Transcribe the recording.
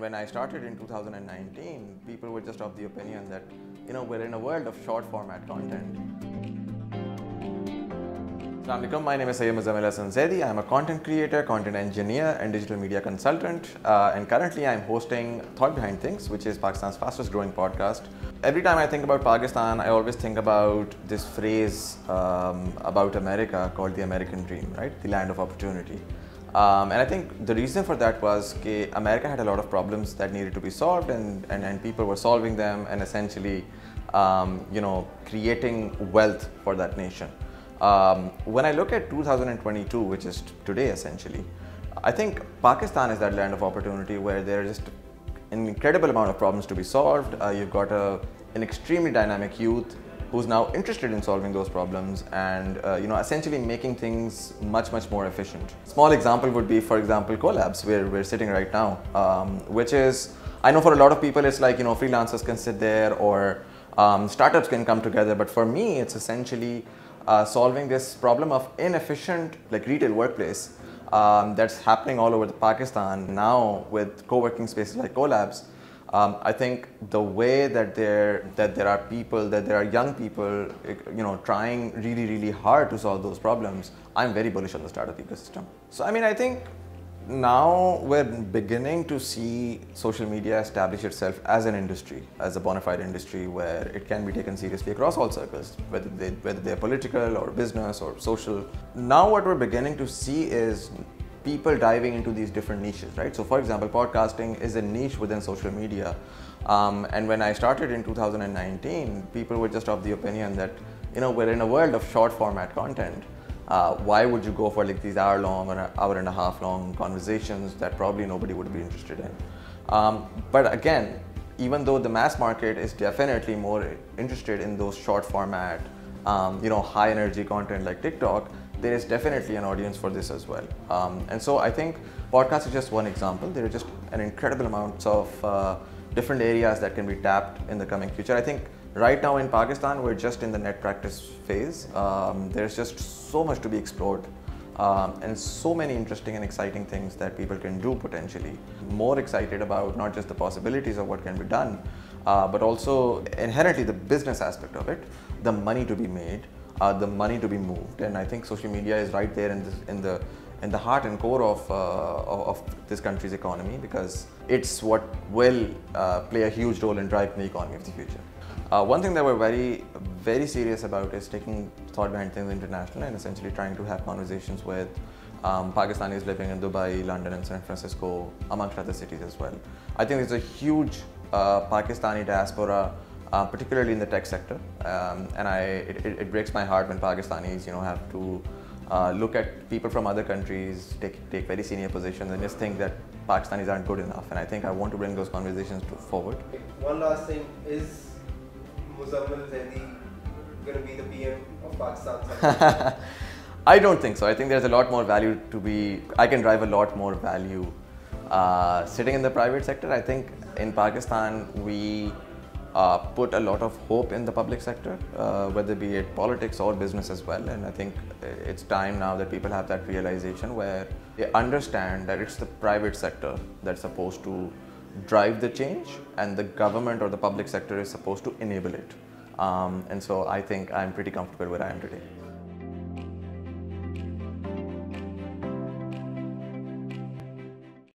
When I started in 2019, people were just of the opinion that, we're in a world of short format content. Assalamu alaikum, my name is Syed Muzamil Hasan Zaidi. I'm a content creator, content engineer, and digital media consultant. And currently I'm hosting Thought Behind Things, which is Pakistan's fastest growing podcast. Every time I think about Pakistan, I always think about this phrase about America called the American dream, right? The land of opportunity. And I think the reason for that was that America had a lot of problems that needed to be solved, and people were solving them and essentially, creating wealth for that nation. When I look at 2022, which is today essentially, I think Pakistan is that land of opportunity where there is just an incredible amount of problems to be solved. You've got an extremely dynamic youth who's now interested in solving those problems and essentially making things much more efficient. Small example would be, for example, collabs where we're sitting right now, which is, I know for a lot of people it's like, freelancers can sit there or startups can come together, but for me it's essentially solving this problem of inefficient retail workplace that's happening all over Pakistan now with co-working spaces like collabs. I think the way that there are people, that there are young people, trying really hard to solve those problems, I'm very bullish on the startup ecosystem. So I think now we're beginning to see social media establish itself as an industry, as a bona fide industry where it can be taken seriously across all circles, whether they're political or business or social. Now what we're beginning to see is people diving into these different niches, right? So for example, podcasting is a niche within social media. And when I started in 2019, people were just of the opinion that, we're in a world of short format content. Why would you go for these hour-long or an hour and a half long conversations that probably nobody would be interested in? But again, even though the mass market is definitely more interested in those short format, high energy content like TikTok, there is definitely an audience for this as well. And so I think podcast is just one example. There are just an incredible amounts of different areas that can be tapped in the coming future. I think right now in Pakistan, we're just in the net practice phase. There's just so much to be explored and so many interesting and exciting things that people can do potentially. More excited about not just the possibilities of what can be done, but also inherently the business aspect of it, the money to be made, the money to be moved. And I think social media is right there in the heart and core of this country's economy, because it's what will play a huge role in driving the economy of the future. One thing that we're very serious about is taking Thought Behind Things international and essentially trying to have conversations with Pakistanis living in Dubai, London and San Francisco, amongst other cities as well. I think there's a huge Pakistani diaspora, particularly in the tech sector, and it breaks my heart when Pakistanis have to look at people from other countries take very senior positions and just think that Pakistanis aren't good enough. And I think I want to bring those conversations forward. One last thing, is Muzamil Zaidi going to be the PM of Pakistan? I don't think so. I think there's a lot more value I can drive a lot more value sitting in the private sector. I think in Pakistan we put a lot of hope in the public sector, whether be it politics or business as well. And I think it's time now that people have that realization where they understand that it's the private sector that's supposed to drive the change and the government or the public sector is supposed to enable it. And so I think I'm pretty comfortable where I am today.